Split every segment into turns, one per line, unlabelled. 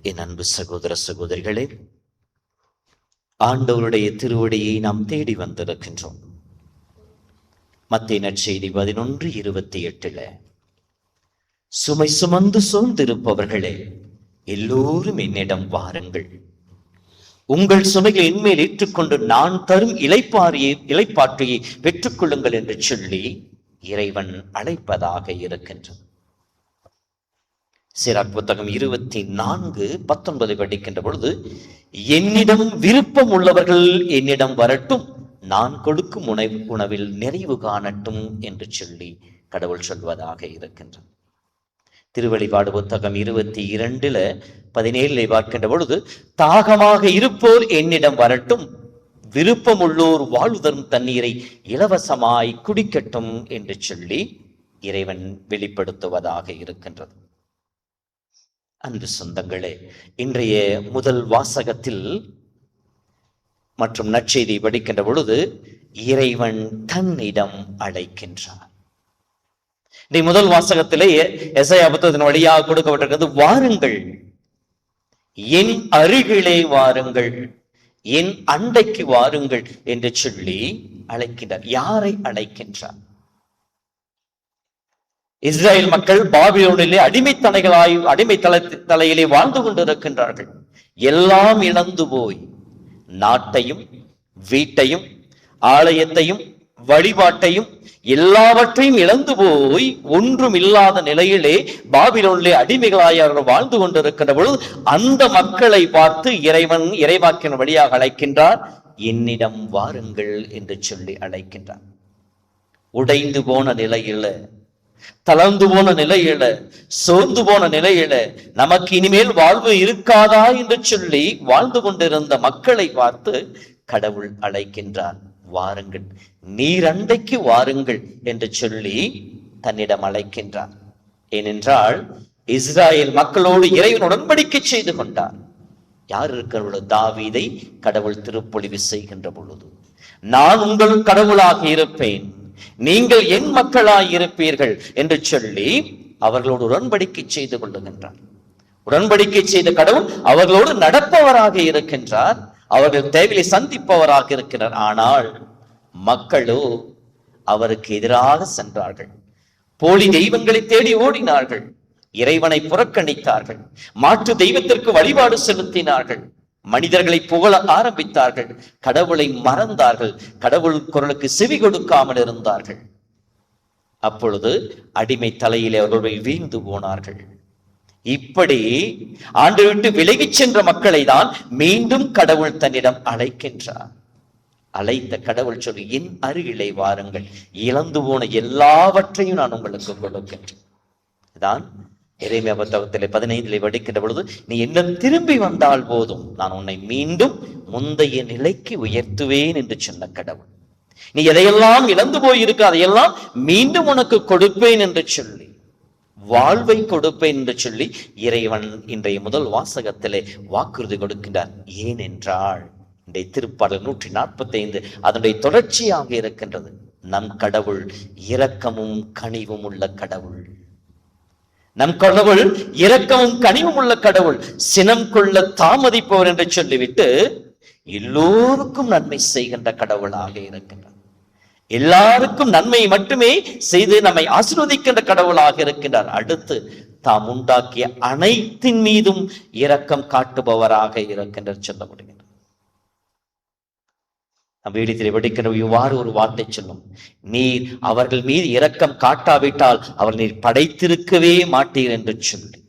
என் அன்பு சகோதர சகோதரிகளே, ஆண்டவருடைய திருவடியை நாம் தேடி வந்திருக்கின்றோம். மத்தேயு நற்செய்தி 11:28 சுமை சுமந்து சோர்ந்திருப்பவர்களே, எல்லோரும் என்னிடம் வாருங்கள், உங்கள் சுமைகளை என்மேல் ஏற்றுக்கொண்டு நான் தரும் இளைப்பாற்றியை பெற்றுக்கொள்ளுங்கள் என்று சொல்லி இறைவன் அழைப்பதாக இருக்கின்றது. சிராக் புத்தகம் 24:19 படிக்கின்ற பொழுது, என்னிடம் விருப்பம் உள்ளவர்கள் என்னிடம் வரட்டும், நான் கொடுக்கும் உணவில் நிறைவு காணட்டும் என்று சொல்லி கடவுள் சொல்வதாக இருக்கின்றார். திருவெளிப்பாடு புத்தகம் 22:17 பார்க்கின்ற பொழுது, தாகமாக இருப்போர் என்னிடம் வரட்டும், விருப்பம் உள்ளோர் வாழ்வுதரும் தண்ணீரை இலவசமாய் குடிக்கட்டும் என்று சொல்லி இறைவன் வெளிப்படுத்துவதாக இருக்கின்றது. அன்பு சொந்தங்களே, இன்றைய முதல் வாசகத்தில் மற்றும் நற்செய்தி படிக்கின்ற பொழுது இறைவன் தன்னிடம் அழைக்கின்றார். இந்த முதல் வாசகத்திலே எசாயா புத்தகத்தின் வழியாக கொடுக்கப்பட்டிருக்கிறது, வாருங்கள், என் அருகிலே வாருங்கள், என் அண்டைக்கு வாருங்கள் என்று சொல்லி அழைக்கின்றார். யாரை அழைக்கின்றார்? இஸ்ரேல் மக்கள் பாபிலோனிலே அடிமை தலையிலே வாழ்ந்து கொண்டிருக்கின்றார்கள். எல்லாம் இழந்து போய் நாட்டையும் வீட்டையும் ஆலயத்தையும் வழிபாட்டையும் எல்லாவற்றையும் இழந்து போய் ஒன்றும் இல்லாத நிலையிலே பாபிலோனிலே அடிமைகளாய் அவர்கள் வாழ்ந்து கொண்டிருக்கின்ற பொழுது அந்த மக்களை பார்த்து இறைவன் இறைவாக்கின் வழியாக அழைக்கின்றார். என்னிடம் வாருங்கள் என்று சொல்லி அழைக்கின்றார். உடைந்து போன நிலையில, தளர்ந்து போன நிலையில, சோர்ந்து போன நிலையில, நமக்கு இனிமேல் வாழ்வு இருக்காதா என்று சொல்லி வாழ்ந்து கொண்டிருந்த மக்களை பார்த்து கடவுள் அழைக்கின்றார். வாருங்கள், நீர் அண்டைக்கு வாருங்கள் என்று சொல்லி தன்னிடம் அழைக்கின்றார். ஏனென்றால் இஸ்ராயேல் மக்களோடு இறைவன் உடன்படிக்கை செய்து கொண்டார். யார் இருக்கிறவர்களோ தாவீதை கடவுள் திருப்பொழிவு செய்கின்ற பொழுது, நான் உங்கள் கடவுளாக இருப்பேன், நீங்கள் என் மக்களாய் இருப்பீர்கள் என்று சொல்லி அவர்களோடு உடன்படிக்கை செய்து கொள்ளுகின்றார். உடன்படிக்கை செய்த கடவுள் அவர்களோடு நடப்பவராக இருக்கின்றார், அவர்கள் தேவையை சந்திப்பவராக இருக்கிறார். ஆனால் மக்களோ அவருக்கு எதிராக சென்றார்கள், போலி தெய்வங்களை தேடி ஓடினார்கள், இறைவனை புறக்கணித்தார்கள், மாற்று தெய்வத்திற்கு வழிபாடு செலுத்தினார்கள், மனிதர்களை புகழ ஆரம்பித்தார்கள், கடவுளை மறந்தார்கள், கடவுள் குரலுக்கு செவி கொடுக்காமல் இருந்தார்கள். அப்பொழுது அடிமை தலையிலே அவர்கள் வீழ்ந்து போனார்கள். இப்படி ஆண்டு விட்டு விலகிச் சென்ற மக்களை தான் மீண்டும் கடவுள் தன்னிடம் அழைக்கின்றார். அழைத்த கடவுள் சொல்லி, என் அருகிலே வாருங்கள், இழந்து போன எல்லாவற்றையும் நான் உங்களுக்கு கொடுக்கின்றேன். தான் எரேமியா புத்தகத்திலே 15 படிக்கின்ற பொழுது, நீ என்னிடம் திரும்பி வந்தால் போதும், நான் உன்னை மீண்டும் முந்தைய நிலைக்கு உயர்த்துவேன் என்று சொன்ன கடவுள். நீ எதையெல்லாம் இழந்து போயிருக்க அதையெல்லாம் மீண்டும் உனக்கு கொடுப்பேன் என்று சொல்லி, வாழ்வை கொடுப்பேன் என்று சொல்லி இறைவன் இன்றைய முதல் வாசகத்திலே வாக்குறுதி கொடுக்கின்றார். ஏனென்றால் இன்றைய திருப்பாடல் 145 அதனுடைய தொடர்ச்சியாக இருக்கின்றது. நம் கடவுள் இரக்கமும் கனிவும் உள்ள கடவுள். நம் கடவுள் இரக்கமும் கனிவும் உள்ள கடவுள், சினம் கொள்ள தாமதிப்பவர் என்று சொல்லிவிட்டு எல்லோருக்கும் நன்மை செய்கின்ற கடவுளாக இருக்கின்றார். எல்லாருக்கும் நன்மை மட்டுமே செய்து நம்மை ஆசீர்வதிக்கின்ற கடவுளாக இருக்கின்றார். அடுத்து தாம் உண்டாக்கிய அனைத்தின் மீதும் இரக்கம் காட்டுபவராக இருக்கின்றார் சொல்ல முடியும். வீடியத்திலே படிக்கின்ற இவ்வாறு ஒரு வார்த்தை சொல்லும், நீர் அவர்கள் மீது இரக்கம் காட்டாவிட்டால் அவர் நீர் படைத்திருக்கவே மாட்டீர் என்று சொல்லி.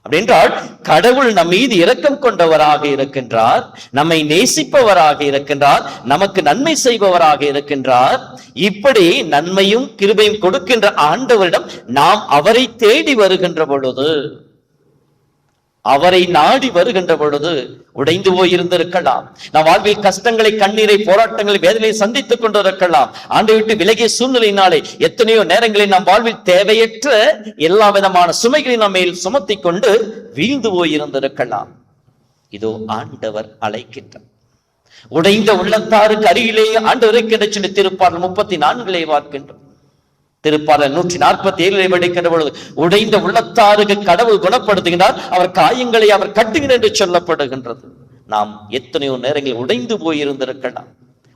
அப்படின்றால் கடவுள் நம் மீது இரக்கம் கொண்டவராக இருக்கின்றார், நம்மை நேசிப்பவராக இருக்கின்றார், நமக்கு நன்மை செய்பவராக இருக்கின்றார். இப்படி நன்மையும் கிருபையும் கொடுக்கின்ற ஆண்டவரிடம் நாம் அவரை தேடி வருகின்ற பொழுது அவரை நாடி வருகின்ற பொழுது உடைந்து போயிருந்திருக்கலாம். நம் வாழ்வில் கஷ்டங்களை, கண்ணீரை, போராட்டங்களை, வேதனையை சந்தித்துக் கொண்டிருக்கலாம். ஆண்டை விட்டு விலகிய சூழ்நிலையினாலே எத்தனையோ நேரங்களில் நம் வாழ்வில் தேவையற்ற எல்லா விதமான சுமைகளை நம்ம மேல் சுமத்தி கொண்டு வீழ்ந்து போயிருந்திருக்கலாம். இதோ ஆண்டவர் அழைக்கின்றார். உடைந்த உள்ளத்தாருக்கு அருகிலே ஆண்டவர் இருக்கின்ற சொல்லி திருப்பாடல் 34 பார்க்கின்றோம். திருப்பாடல் 147 படிக்கின்ற பொழுது உடைந்த உள்ளத்தாருக்கு கடவுள் குணப்படுத்துகிறார், அவர் காயங்களை அவர் கட்டுகிறார் என்று சொல்லப்படுகின்றது. நாம் எத்தனையோ நேரங்களில் உடைந்து போயிருந்திருக்கலாம்.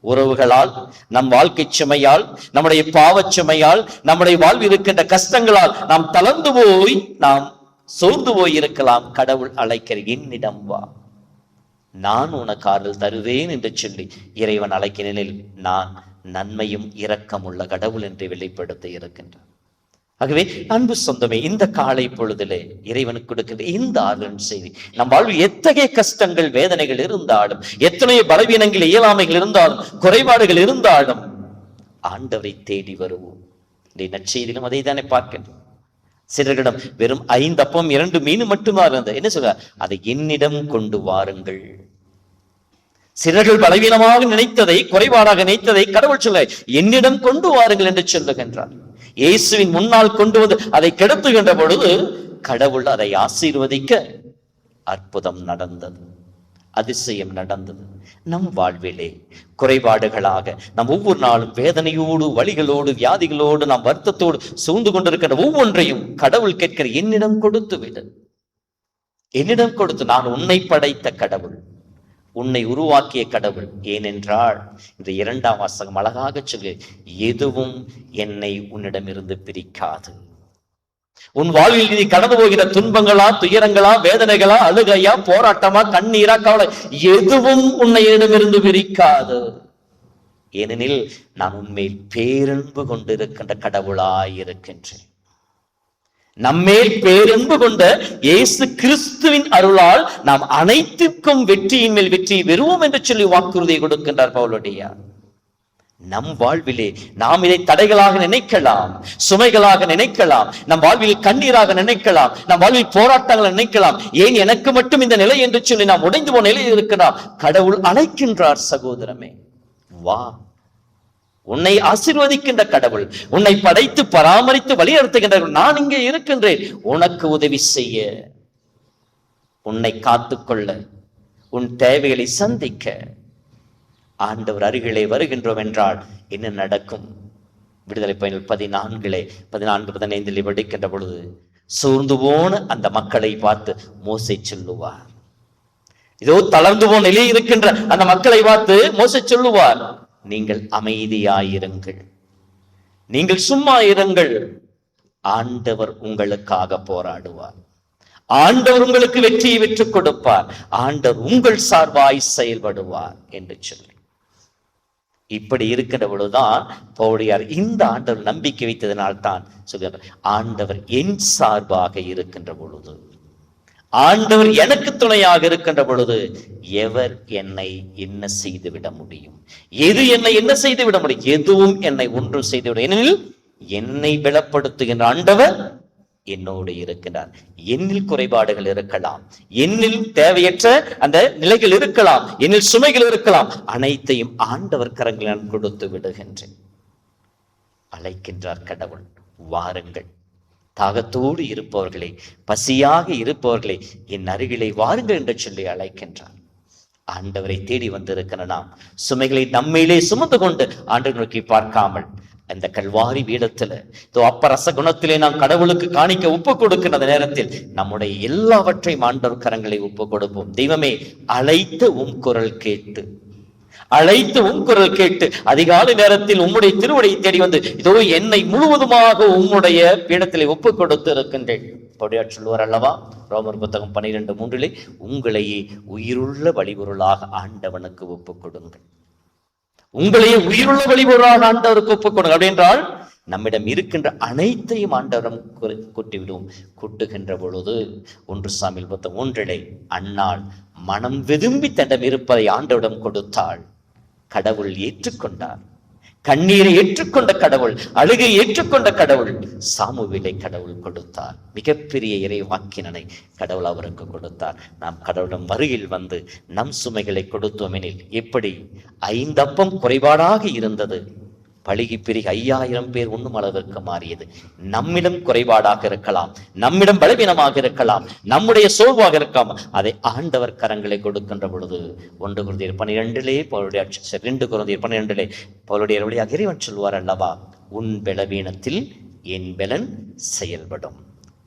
உறவுகளால், நம் வாழ்க்கை சுமையால், நம்முடைய பாவச் சுமையால், நம்முடைய வாழ்வில் இருக்கின்ற கஷ்டங்களால் நாம் தளர்ந்து போய் நாம் சோர்ந்து போயிருக்கலாம். கடவுள் அழைக்கிற, என்னிடம் வா, நான் உனக்கு ஆறுதல் தருவேன் என்று சொல்லி இறைவன் அழைக்கிறேனில் நான் நன்மையும் இரக்கமுள்ள கடவுள் என்று வெளிப்படுத்த இருக்கின்றார். ஆகவே அன்பு சொந்தமே, இந்த காலை பொழுதிலே இறைவனுக்கு கொடுக்கின்ற இந்த ஆறுதல் செய்தி, நம் வாழ்வில் எத்தகைய கஷ்டங்கள், வேதனைகள் இருந்தாலும், எத்தனையோ பலவீனங்கள், இயலாமைகள் இருந்தாலும், குறைபாடுகள் இருந்தாலும் ஆண்டவரை தேடி வருவோம். இந்த நற்செய்தியிலும் அதை தானே பார்க்கின்றோம். சிலர்களிடம் வெறும் 5 அப்பம் 2 மீன் மட்டுமா இருந்தது. என்ன சொல்ற? அதை என்னிடம் கொண்டு வாருங்கள். சிலர்கள் பலவீனமாக நினைத்ததை, குறைபாடாக நினைத்ததை கடவுள் சொல்ல என்னிடம் கொண்டு வாருங்கள் என்று சொல்லுகின்றார். இயேசுவின் முன்னால் கொண்டு வந்து அதை கெடுத்துகின்ற பொழுது கடவுள் அதை ஆசீர்வதிக்க அற்புதம் நடந்தது, அதிசயம் நடந்தது. நம் வாழ்விலே குறைபாடுகளாக நாம் ஒவ்வொரு நாளும் வேதனையோடு, வலிகளோடு, வியாதிகளோடு, நாம் வருத்தத்தோடு சூழ்ந்து கொண்டிருக்கிற ஒவ்வொன்றையும் கடவுள் கேட்கிற, என்னிடம் கொடுத்து விடு, என்னிடம் கொடுத்து. நான் உன்னை படைத்த கடவுள், உன்னை உருவாக்கிய கடவுள். ஏனென்றால் இந்த 2ஆம் வாசகம் அழகாக சொல்லு, எதுவும் என்னை உன்னிடமிருந்து பிரிக்காது. உன் வாழ்வில் நீ கடந்து போகிற துன்பங்களா, துயரங்களா, வேதனைகளா, அழுகையா, போராட்டமா, கண்ணீரா, கவலை, எதுவும் உன்னையிடமிருந்து பிரிக்காது. ஏனெனில் நான் உண்மையில் பேரன்பு கொண்டிருக்கின்ற கடவுளாயிருக்கின்றேன். நம்மேல் பேரன்பு கொண்ட இயேசு கிறிஸ்துவின் அருளால் நாம் அனைத்துக்கும் வெற்றியின் மேல் வெற்றி பெறுவோம் என்று சொல்லி வாக்குறுதியை கொடுக்கின்றார் பவுலடியார். நம் வாழ்விலே நாம் இதை தடைகளாக நினைக்கலாம், சுமைகளாக நினைக்கலாம், நம் வாழ்வில் கண்ணீராக நினைக்கலாம், நம் வாழ்வில் போராட்டங்களை நினைக்கலாம். ஏன் எனக்கு மட்டும் இந்த நிலை என்று சொல்லி நாம் உடைந்து போன நிலையில் இருக்கலாம். கடவுள் அழைக்கின்றார், சகோதரமே வா, உன்னை ஆசீர்வதிக்கின்ற கடவுள், உன்னை படைத்து பராமரித்து வழிநடத்துகின்ற நான் இங்கே இருக்கின்றேன் உனக்கு உதவி செய்ய, உன்னை காத்துக்கொள்ள, உன் தேவைகளை சந்திக்க. ஆண்டவர் அருகிலே வருகின்றோம் என்றால் என்ன நடக்கும்? விடுதலை பயணிகள் 14:14-15 படிக்கின்ற பொழுது சோர்ந்து போன அந்த மக்களை பார்த்து மோசே சொல்லுவார். இதோ தளர்ந்து போன நிலையில் இருக்கின்ற அந்த மக்களை பார்த்து மோசே சொல்லுவார், நீங்கள் அமைதியாயிருங்கள், நீங்கள் சும்மா இருங்கள், ஆண்டவர் உங்களுக்காக போராடுவார், ஆண்டவர் உங்களுக்கு வெற்றியை பெற்றுக் கொடுப்பார், ஆண்டவர் உங்கள் சார்பாய் செயல்படுவார் என்று சொல்லி. இப்படி இருக்கின்ற பொழுதுதான் பவுலியார் இந்த ஆண்டவர் நம்பிக்கை வைத்ததனால் தான் சொல்கிறார், ஆண்டவர் என் சார்பாக இருக்கின்ற பொழுது, ஆண்டவர் எனக்கு துணையாக இருக்கின்ற பொழுது எவர் என்னை என்ன செய்துவிட முடியும்? எது என்னை என்ன செய்து விட முடியும்? எதுவும் என்னை ஒன்றும் செய்துவிட. ஏனெனில் என்னை பலப்படுத்துகின்ற ஆண்டவர் என்னோடு இருக்கின்றார். என்னில் குறைபாடுகள் இருக்கலாம், என்னில் தேவையற்ற அந்த நிலைகள் இருக்கலாம், என்னில் சுமைகள் இருக்கலாம், அனைத்தையும் ஆண்டவர் கரங்களில் நான் கொடுத்து விடுகின்றேன். அழைக்கின்றார் கடவுள், வாருங்கள், தாகத்தோடு இருப்பவர்களே, பசியாக இருப்பவர்களே, என் அருகிலே வாருங்கள் என்று சொல்லி அழைக்கின்றார். ஆண்டவரை தேடி வந்திருக்கிற நாம் சுமைகளை நம்மையிலே சுமந்து கொண்டு ஆண்டவர் நோக்கி பார்க்காமல் அந்த கல்வாரி பீடத்துல அப்பரச குணத்திலே நாம் கடவுளுக்கு காணிக்க ஒப்பு கொடுக்கின்ற நேரத்தில் நம்முடைய எல்லாவற்றையும் ஆண்டவர் கரங்களை ஒப்பு கொடுப்போம். தெய்வமே, அழைத்த உம் குரல் கேட்டு, அழைத்து உம் குரல் கேட்டு அதிகாலை நேரத்தில் உம்முடைய திருவடியை தேடி வந்து இதோ என்னை முழுவதுமாக உம்முடைய பீடத்திலே ஒப்பு கொடுத்து இருக்கின்றேன். சொல்லுவார் அல்லவா, ரோமர் புத்தகம் 12:3, உங்களையே உயிருள்ள வழிபொருளாக ஆண்டவனுக்கு ஒப்பு கொடுங்கள். உங்களையே உயிருள்ள வழிபொருளாக ஆண்டவருக்கு ஒப்பு கொடுங்கள். அப்படி என்றால் நம்மிடம் இருக்கின்ற அனைத்தையும் ஆண்டவரம் கூட்டிவிடுவோம். கூட்டுகின்ற பொழுது 1 சாமுவேல் 1 அன்னாள் மனம் விரும்பி தன்னிடம் இருப்பதை ஆண்டவரிடம் கொடுத்தாள். கடவுள் ஏற்றுக்கொண்டார். கண்ணீரை ஏற்றுக்கொண்ட கடவுள், அழுகை ஏற்றுக்கொண்ட கடவுள் சாமுவேலை கடவுள் கொடுத்தார். மிகப்பெரிய இறை வாக்கினனை கடவுள் அவருக்கு கொடுத்தார். நாம் கடவுளிடம் அருகில் வந்து நம் சுமைகளை கொடுத்தோம் எனில், எப்படி 5 அப்பம் குறைபாடாக இருந்தது, பழுகி பெருகி 5000 பேர் உண்ணும் அளவிற்கு மாறியது. நம்மிடம் குறைபாடாக இருக்கலாம், நம்மிடம் பலவீனமாக இருக்கலாம், நம்முடைய சோர்வாக இருக்கலாம், அதை ஆண்டவர் கரங்களை கொடுக்கின்ற பொழுது 1 கொரிந்தியர் 12 பவுலுடைய 2 கொரிந்தியர் 12 பவுலுடைய வழியாக இறைவன் சொல்வார் அல்லவா, உன் பலவீனத்தில் என் பலன் செயல்படும்.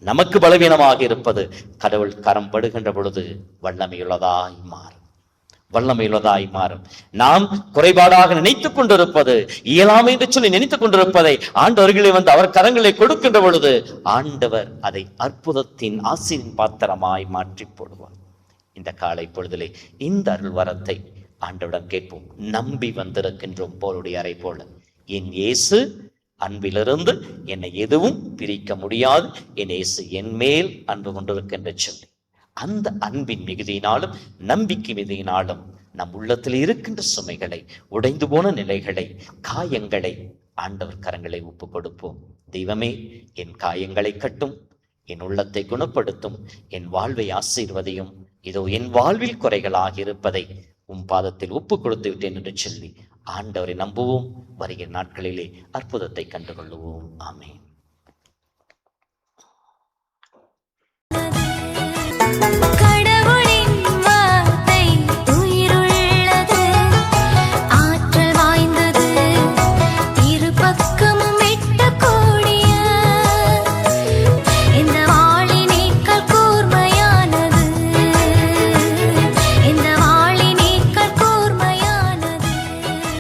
நமக்கு பலவீனமாக இருப்பது கடவுள் கரம் படுகின்ற பொழுது வல்லமையுள்ளதாய் மாறும், வல்லமையுள்ளதாய் மாறும். நாம் குறைபாடாக நினைத்துக் கொண்டிருப்பது, இயலாமை என்று சொல்லி நினைத்துக் கொண்டிருப்பதை ஆண்டவர்களே வந்து அவர் கரங்களை கொடுக்கின்ற பொழுது ஆண்டவர் அதை அற்புதத்தின் ஆசீர்வாத பாத்திரமாய் மாற்றி போடுவார். இந்த காலை பொழுதிலே இந்த அருள் வரத்தை ஆண்டவரிடம் கேட்போம். நம்பி வந்திருக்கின்றோம் பவுலுடைய அறை போல, என் இயேசு அன்பிலிருந்து என்னை எதுவும் பிரிக்க முடியாது, என் இயேசு என் மேல் அன்பு கொண்டிருக்கின்ற சொல்லி, அந்த அன்பின் மிகுதியினாலும் நம்பிக்கை மிகுதியினாலும் நம் உள்ளத்தில் இருக்கின்ற சுமைகளை, உடைந்து போன நிலைகளை, காயங்களை ஆண்டவர் கரங்களை ஒப்பு கொடுப்போம். தெய்வமே, என் காயங்களை கட்டும், என் உள்ளத்தை குணப்படுத்தும், என் வாழ்வை ஆசீர்வதியும். இதோ என் வாழ்வில் குறைகளாக இருப்பதை உம் பாதத்தில் ஒப்பு கொடுத்து விட்டேன் என்று சொல்லி ஆண்டவரை நம்புவோம். வருகிற நாட்களிலே அற்புதத்தை கண்டுகொள்ளுவோம். ஆமென்.